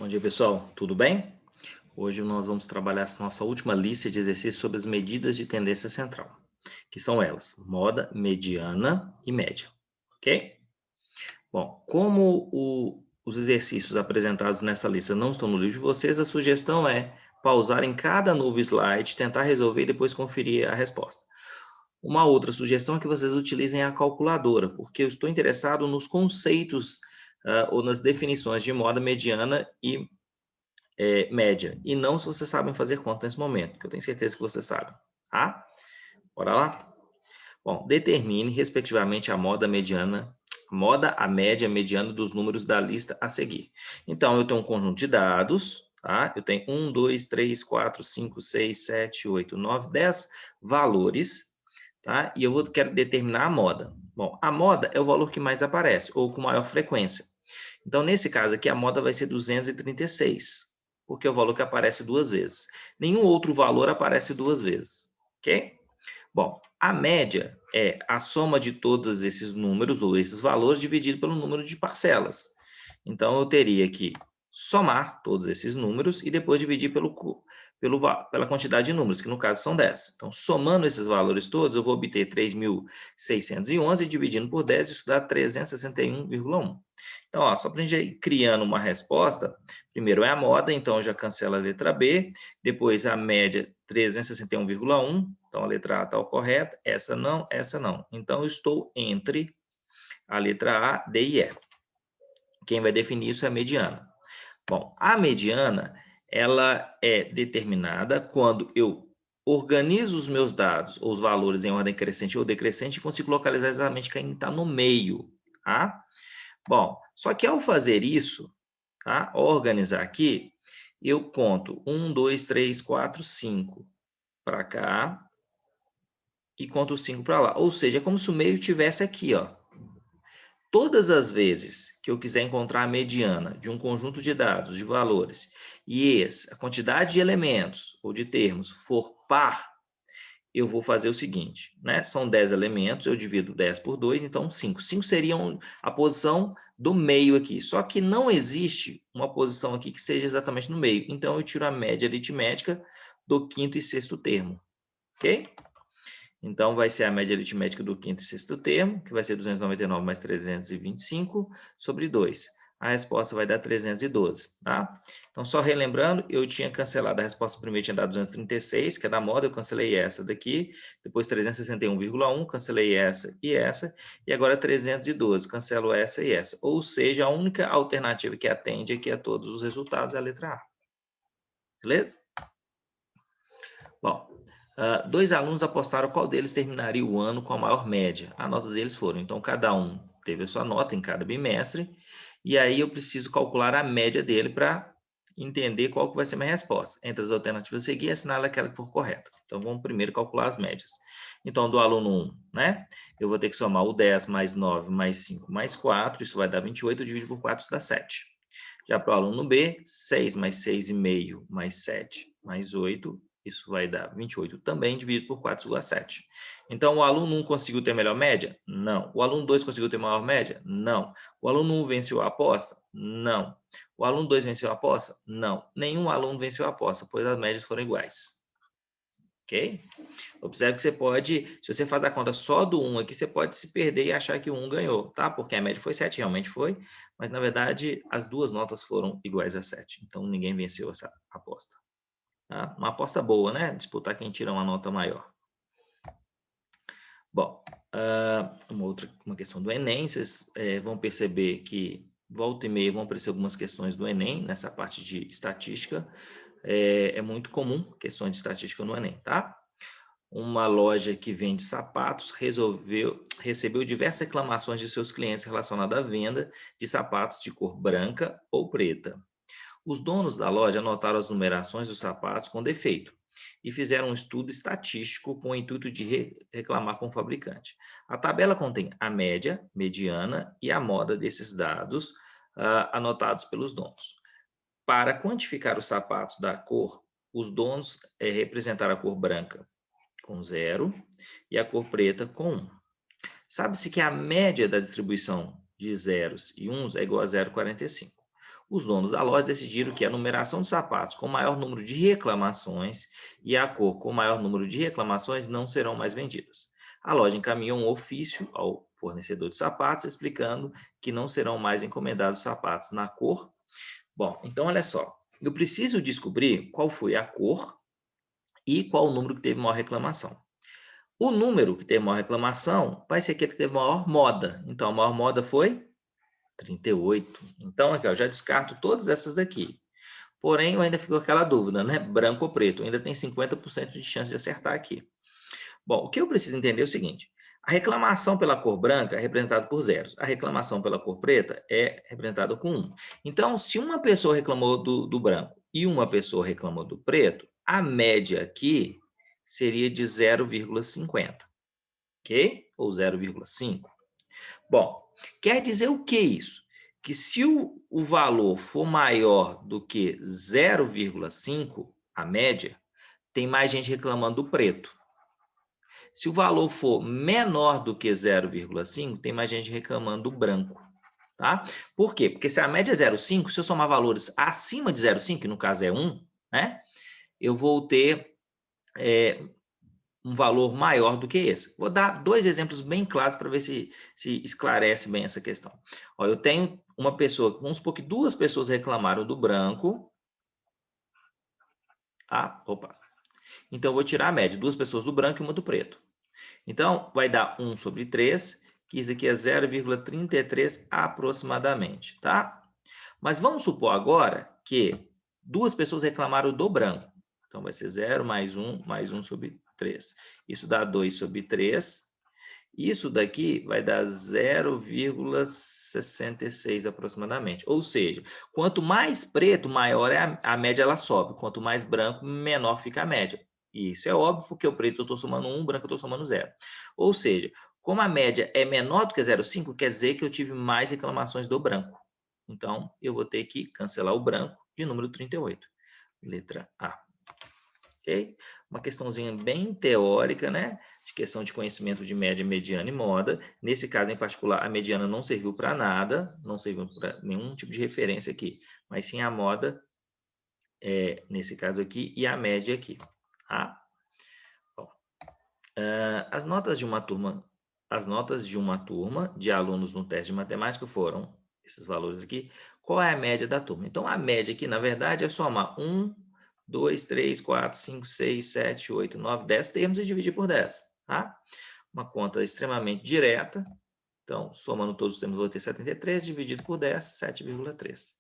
Bom dia, pessoal. Tudo bem? Hoje nós vamos trabalhar essa nossa última lista de exercícios sobre as medidas de tendência central, que são elas, moda, mediana e média, ok? Bom, como os exercícios apresentados nessa lista não estão no livro de vocês, a sugestão é pausar em cada novo slide, tentar resolver e depois conferir a resposta. Uma outra sugestão é que vocês utilizem a calculadora, porque eu estou interessado nos conceitos ou nas definições de moda, mediana e média, e não se vocês sabem fazer conta nesse momento, que eu tenho certeza que vocês sabem, tá? Bora lá? Bom, determine, respectivamente, a moda mediana, moda, a média, a mediana dos números da lista a seguir. Então, eu tenho um conjunto de dados, tá? Eu tenho 1, 2, 3, 4, 5, 6, 7, 8, 9, 10 valores, tá? E quero determinar a moda. Bom, a moda é o valor que mais aparece, ou com maior frequência. Então, nesse caso aqui, a moda vai ser 236, porque é o valor que aparece duas vezes. Nenhum outro valor aparece duas vezes, ok? Bom, a média é a soma de todos esses números, ou esses valores, dividido pelo número de parcelas. Então, eu teria que somar todos esses números e depois dividir pela quantidade de números, que no caso são 10. Então, somando esses valores todos, eu vou obter 3.611, dividindo por 10, isso dá 361,1. Então, ó, só para a gente ir criando uma resposta, primeiro é a moda, então eu já cancelo a letra B, depois a média 361,1, então a letra A está correta, essa não, essa não. Então, eu estou entre a letra A, D e E. Quem vai definir isso é a mediana. Bom, a mediana, ela é determinada quando eu organizo os meus dados, ou os valores em ordem crescente ou decrescente, e consigo localizar exatamente quem está no meio, tá? Bom, só que ao fazer isso, tá? Organizar aqui, eu conto 1, 2, 3, 4, 5 para cá e conto 5 para lá. Ou seja, é como se o meio tivesse aqui, ó. Todas as vezes que eu quiser encontrar a mediana de um conjunto de dados, de valores, e a quantidade de elementos ou de termos for par, eu vou fazer o seguinte, né? São 10 elementos, eu divido 10 por 2, então 5. 5 seria a posição do meio aqui, só que não existe uma posição aqui que seja exatamente no meio. Então, eu tiro a média aritmética do quinto e sexto termo, ok? Então, vai ser a média aritmética do quinto e sexto termo, que vai ser 299 mais 325 sobre 2. A resposta vai dar 312, tá? Então, só relembrando, eu tinha cancelado a resposta primeiro, tinha dado 236, que é da moda, eu cancelei essa daqui, depois 361,1, cancelei essa, e agora 312, cancelo essa e essa. Ou seja, a única alternativa que atende aqui a todos os resultados é a letra A. Beleza? Bom, dois alunos apostaram qual deles terminaria o ano com a maior média. A nota deles foram, então cada um teve a sua nota em cada bimestre, e aí eu preciso calcular a média dele para entender qual que vai ser a minha resposta. Entre as alternativas a seguir, assinale aquela que for correta. Então vamos primeiro calcular as médias. Então do aluno 1, né? Eu vou ter que somar o 10 mais 9 mais 5 mais 4, isso vai dar 28, dividido por 4, isso dá 7. Já para o aluno B, 6 mais 6,5 mais 7 mais 8, isso vai dar 28 também, dividido por 4 igual a 7. Então, o aluno 1 conseguiu ter melhor média? Não. O aluno 2 conseguiu ter maior média? Não. O aluno 1 venceu a aposta? Não. O aluno 2 venceu a aposta? Não. Nenhum aluno venceu a aposta, pois as médias foram iguais. Ok? Observe que você pode, se você faz a conta só do 1 aqui, você pode se perder e achar que o 1 ganhou, tá? Porque a média foi 7, realmente foi, mas na verdade as duas notas foram iguais a 7. Então ninguém venceu essa aposta. Tá? Uma aposta boa, né? Disputar quem tira uma nota maior. Bom, uma questão do Enem, vocês vão perceber que volta e meia vão aparecer algumas questões do Enem, nessa parte de estatística. É muito comum questões de estatística no Enem, tá? Uma loja que vende sapatos recebeu diversas reclamações de seus clientes relacionadas à venda de sapatos de cor branca ou preta. Os donos da loja anotaram as numerações dos sapatos com defeito e fizeram um estudo estatístico com o intuito de reclamar com o fabricante. A tabela contém a média, mediana e a moda desses dados anotados pelos donos. Para quantificar os sapatos da cor, os donos representaram a cor branca com 0 e a cor preta com 1. Sabe-se que a média da distribuição de zeros e uns é igual a 0,45. os donos da loja decidiram que a numeração de sapatos com maior número de reclamações e a cor com maior número de reclamações não serão mais vendidas. A loja encaminhou um ofício ao fornecedor de sapatos explicando que não serão mais encomendados sapatos na cor. Bom, então olha só, eu preciso descobrir qual foi a cor e qual o número que teve maior reclamação. O número que teve maior reclamação vai ser aquele que teve maior moda. Então, a maior moda foi 38. Então, aqui, ó, já descarto todas essas daqui. Porém, eu ainda ficou aquela dúvida, né? Branco ou preto. Ainda tem 50% de chance de acertar aqui. Bom, o que eu preciso entender é o seguinte. A reclamação pela cor branca é representada por zeros. A reclamação pela cor preta é representada com 1. Então, se uma pessoa reclamou do branco e uma pessoa reclamou do preto, a média aqui seria de 0,50. Ok? Ou 0,5. Bom, quer dizer o que isso? Que se o valor for maior do que 0,5, a média, tem mais gente reclamando do preto. Se o valor for menor do que 0,5, tem mais gente reclamando do branco. Tá? Por quê? Porque se a média é 0,5, se eu somar valores acima de 0,5, que no caso é 1, né? Eu vou ter um valor maior do que esse. Vou dar dois exemplos bem claros para ver se esclarece bem essa questão. Ó, eu tenho uma pessoa, vamos supor que duas pessoas reclamaram do branco. Opa. Então, eu vou tirar a média, duas pessoas do branco e uma do preto. Então, vai dar 1 sobre 3, que isso aqui é 0,33 aproximadamente, tá? Mas vamos supor agora que duas pessoas reclamaram do branco. Então, vai ser 0 mais 1 sobre 3. Isso dá 2 sobre 3. Isso daqui vai dar 0,66 aproximadamente. Ou seja, quanto mais preto, maior é a média, ela sobe. Quanto mais branco, menor fica a média. E isso é óbvio, porque o preto eu estou somando 1, o branco eu estou somando 0. Ou seja, como a média é menor do que 0,5, quer dizer que eu tive mais reclamações do branco. Então, eu vou ter que cancelar o branco de número 38. Letra A. Ok? Uma questãozinha bem teórica, né? De questão de conhecimento de média, mediana e moda. Nesse caso em particular, a mediana não serviu para nada, não serviu para nenhum tipo de referência aqui, mas sim a moda, nesse caso aqui, e a média aqui. Tá? Bom, as notas de uma turma de alunos no teste de matemática foram esses valores aqui. Qual é a média da turma? Então, a média aqui, na verdade, é somar 1, 2, 3, 4, 5, 6, 7, 8, 9, 10 termos e dividir por 10. Tá? Uma conta extremamente direta. Então, somando todos os termos, vou ter 73, dividido por 10, 7,3.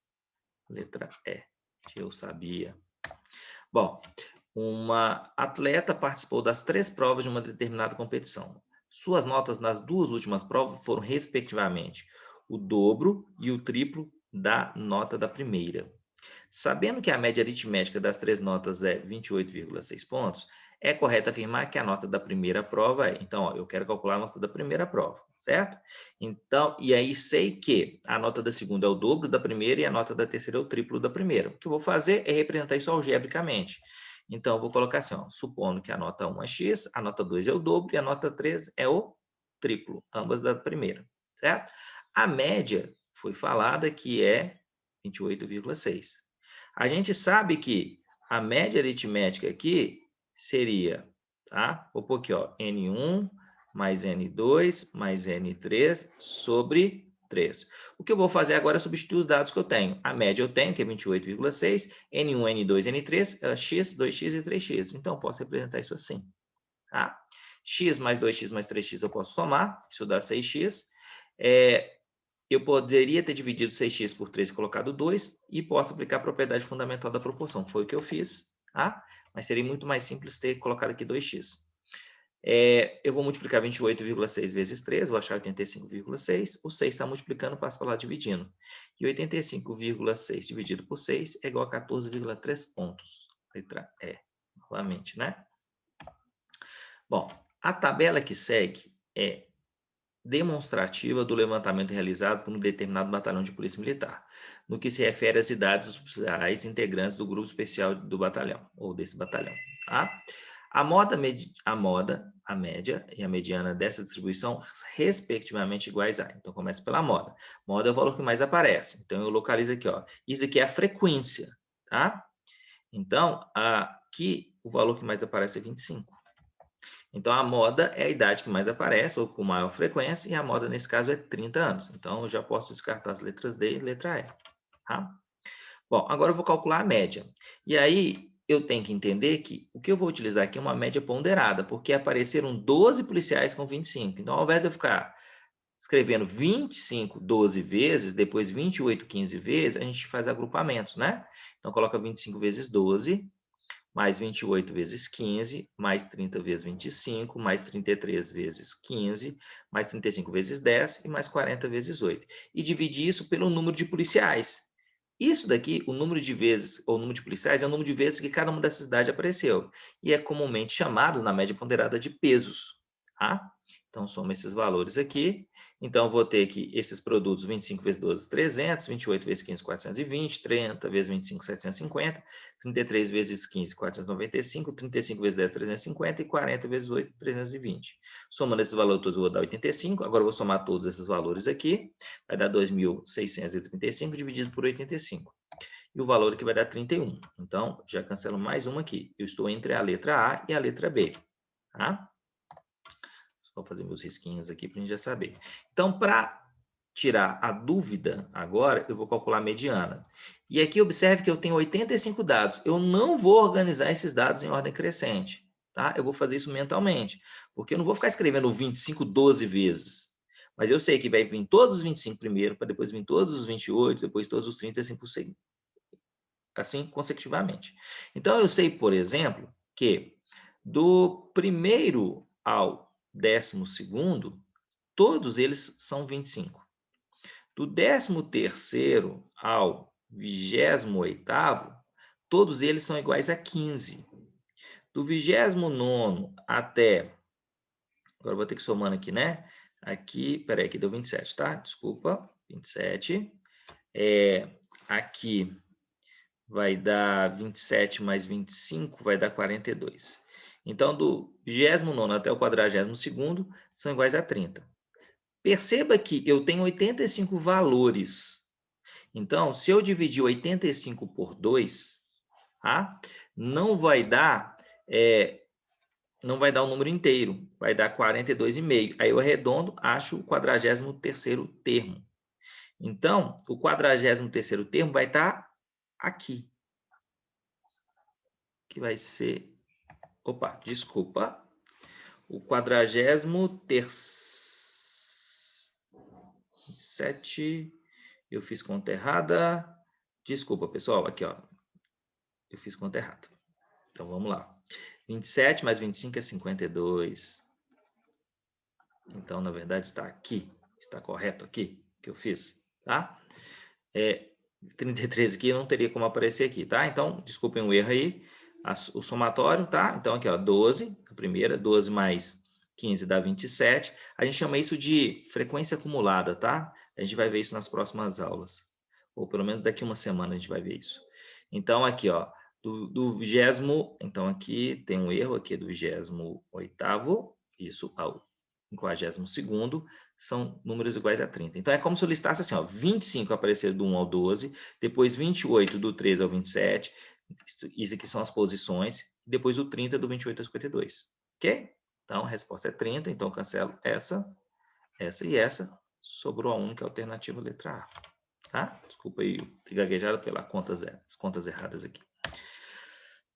Letra E, que eu sabia. Bom, uma atleta participou das 3 provas de uma determinada competição. Suas notas nas 2 últimas provas foram, respectivamente, o dobro e o triplo da nota da primeira. Sabendo que a média aritmética das 3 notas é 28,6 pontos, é correto afirmar que a nota da primeira prova é... Então, ó, eu quero calcular a nota da primeira prova, certo? Então, e aí sei que a nota da segunda é o dobro da primeira e a nota da terceira é o triplo da primeira. O que eu vou fazer é representar isso algebricamente. Então, eu vou colocar assim, ó, supondo que a nota 1 é x, a nota 2 é o dobro e a nota 3 é o triplo, ambas da primeira, certo? A média foi falada que é 28,6. A gente sabe que a média aritmética aqui seria, tá? Vou pôr aqui, ó, N1 mais N2 mais N3 sobre 3. O que eu vou fazer agora é substituir os dados que eu tenho. A média eu tenho, que é 28,6, N1, N2, N3, x, 2x e 3x. Então, eu posso representar isso assim, tá? X mais 2x mais 3x eu posso somar, isso dá 6x. Eu poderia ter dividido 6x por 3 e colocado 2 e posso aplicar a propriedade fundamental da proporção. Foi o que eu fiz, tá? Mas seria muito mais simples ter colocado aqui 2x. Eu vou multiplicar 28,6 vezes 3, vou achar 85,6. O 6 está multiplicando, passa para lá dividindo. E 85,6 dividido por 6 é igual a 14,3 pontos. Letra E, novamente, né? Bom, a tabela que segue é demonstrativa do levantamento realizado por um determinado batalhão de polícia militar, no que se refere às idades dos oficiais integrantes do grupo especial do batalhão, ou desse batalhão. Tá? A média e a mediana dessa distribuição, respectivamente, iguais a. Então, começa pela moda. Moda é o valor que mais aparece. Então, eu localizo aqui, ó. Isso aqui é a frequência, tá? Então, aqui, o valor que mais aparece é 25. Então, a moda é a idade que mais aparece, ou com maior frequência, e a moda, nesse caso, é 30 anos. Então, eu já posso descartar as letras D e letra E, tá? Bom, agora eu vou calcular a média. E aí, eu tenho que entender que o que eu vou utilizar aqui é uma média ponderada, porque apareceram 12 policiais com 25. Então, ao invés de eu ficar escrevendo 25 12 vezes, depois 28 15 vezes, a gente faz agrupamentos, né? Então, coloca 25 vezes 12, mais 28 vezes 15, mais 30 vezes 25, mais 33 vezes 15, mais 35 vezes 10 e mais 40 vezes 8. E dividir isso pelo número de policiais. Isso daqui, o número de vezes, ou número de policiais, é o número de vezes que cada uma dessas cidades apareceu. E é comumente chamado, na média ponderada, de pesos. Tá? Então, soma esses valores aqui. Então, eu vou ter aqui esses produtos, 25 vezes 12, 300, 28 vezes 15, 420, 30 vezes 25, 750, 33 vezes 15, 495, 35 vezes 10, 350 e 40 vezes 8, 320. Somando esses valores todos, eu vou dar 85. Agora, eu vou somar todos esses valores aqui. Vai dar 2.635 dividido por 85. E o valor aqui vai dar 31. Então, já cancelo mais uma aqui. Eu estou entre a letra A e a letra B. Tá? Só fazer meus risquinhos aqui para a gente já saber. Então, para tirar a dúvida agora, eu vou calcular a mediana. E aqui observe que eu tenho 85 dados. Eu não vou organizar esses dados em ordem crescente. Tá? Eu vou fazer isso mentalmente. Porque eu não vou ficar escrevendo 25 12 vezes. Mas eu sei que vai vir todos os 25 primeiro, para depois vir todos os 28, depois todos os 30, assim consecutivamente. Então, eu sei, por exemplo, que do primeiro ao 12º, todos eles são 25. Do 13º ao 28º, todos eles são iguais a 15. Do 29º até... Agora eu vou ter que somando aqui, né? Aqui, peraí, aqui deu 27, tá? Desculpa, 27. Aqui vai dar 27 mais 25, vai dar 42. Então, do 29º até o 42º são iguais a 30. Perceba que eu tenho 85 valores. Então, se eu dividir 85 por 2, tá? Não vai dar o número inteiro, vai dar 42,5. Aí eu arredondo, acho o 43º termo. Então, o 43º termo vai estar aqui. Que vai ser... Opa, desculpa. O 43º... Eu fiz conta errada. Desculpa, pessoal. Aqui, ó. Eu fiz conta errada. Então, vamos lá. 27 mais 25 é 52. Então, na verdade, está aqui. Está correto aqui que eu fiz, tá? 33 aqui não teria como aparecer aqui, tá? Então, desculpem o erro aí. O somatório, tá? Então, aqui, ó, 12, a primeira. 12 mais 15 dá 27. A gente chama isso de frequência acumulada, tá? A gente vai ver isso nas próximas aulas. Ou pelo menos daqui uma semana a gente vai ver isso. Então, aqui, ó, do 20º, então aqui tem um erro aqui do 28º, isso ao 52º, são números iguais a 30. Então, é como se eu listasse assim, ó, 25 aparecer do 1 ao 12, depois 28 do 13 ao 27, isso aqui são as posições, depois o 30 do 28 ao 52, ok? Então, a resposta é 30, então eu cancelo essa e essa, sobrou a única alternativa, letra A. Tá? Desculpa aí, gaguejada pelas contas erradas aqui.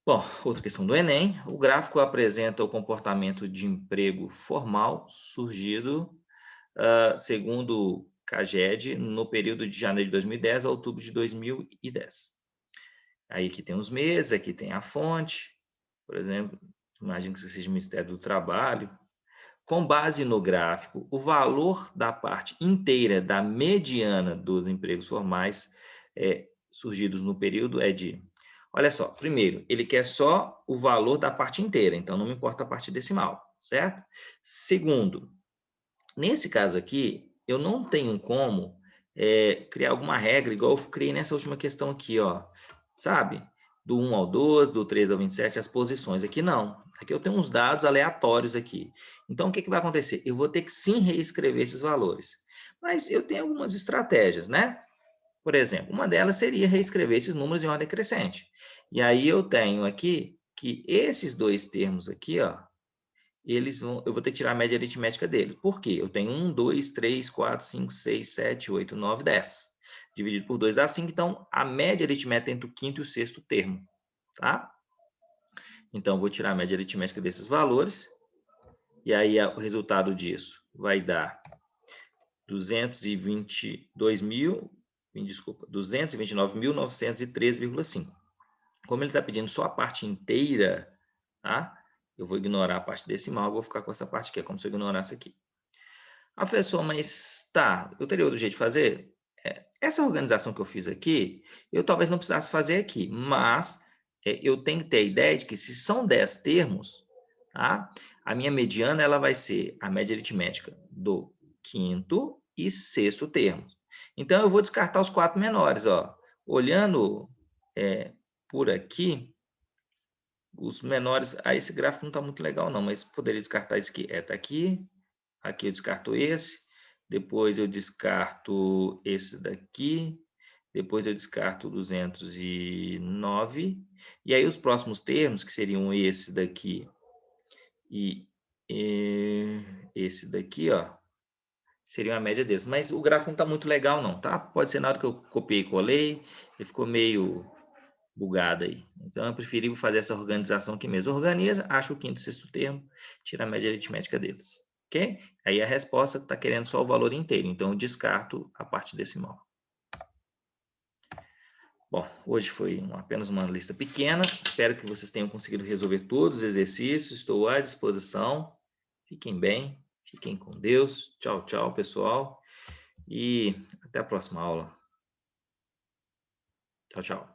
Bom, outra questão do Enem. O gráfico apresenta o comportamento de emprego formal surgido, segundo CAGED, no período de janeiro de 2010 a outubro de 2010. Aí aqui tem os meses, aqui tem a fonte, por exemplo, imagino que seja o Ministério do Trabalho. Com base no gráfico, o valor da parte inteira da mediana dos empregos formais surgidos no período é de... Olha só, primeiro, ele quer só o valor da parte inteira, então não me importa a parte decimal, certo? Segundo, nesse caso aqui, eu não tenho como criar alguma regra, igual eu criei nessa última questão aqui, ó, sabe? do 1 ao 12, do 13 ao 27, as posições. Aqui não. Aqui eu tenho uns dados aleatórios aqui. Então, o que vai acontecer? Eu vou ter que sim reescrever esses valores. Mas eu tenho algumas estratégias, né? Por exemplo, uma delas seria reescrever esses números em ordem crescente. E aí eu tenho aqui que esses dois termos aqui, ó, eu vou ter que tirar a média aritmética deles. Por quê? Eu tenho 1, 2, 3, 4, 5, 6, 7, 8, 9, 10. Dividido por 2 dá 5, então a média aritmética entre o quinto e o sexto termo, tá? Então, eu vou tirar a média aritmética desses valores, e aí o resultado disso vai dar 229.913,5. Como ele está pedindo só a parte inteira, tá? Eu vou ignorar a parte decimal, vou ficar com essa parte aqui, é como se eu ignorasse aqui. Ah, professor, mas tá, eu teria outro jeito de fazer? Essa organização que eu fiz aqui, eu talvez não precisasse fazer aqui, mas eu tenho que ter a ideia de que se são 10 termos, tá? A minha mediana ela vai ser a média aritmética do quinto e sexto termo. Então, eu vou descartar os 4 menores, ó. Olhando por aqui, os menores... esse gráfico não está muito legal, não, mas poderia descartar isso aqui. Tá aqui, aqui eu descarto esse, depois eu descarto esse daqui, depois eu descarto 209, e aí os próximos termos, que seriam esse daqui e esse daqui, ó, seria a média desses. Mas o gráfico não está muito legal não, tá? Pode ser na hora que eu copiei e colei, ele ficou meio bugado aí. Então, eu preferi fazer essa organização aqui mesmo. Organiza, acha o quinto e sexto termo, tira a média aritmética deles. Ok? Aí a resposta está querendo só o valor inteiro, então eu descarto a parte decimal. Bom, hoje foi apenas uma lista pequena. Espero que vocês tenham conseguido resolver todos os exercícios. Estou à disposição. Fiquem bem, fiquem com Deus. Tchau, tchau, pessoal. E até a próxima aula. Tchau, tchau.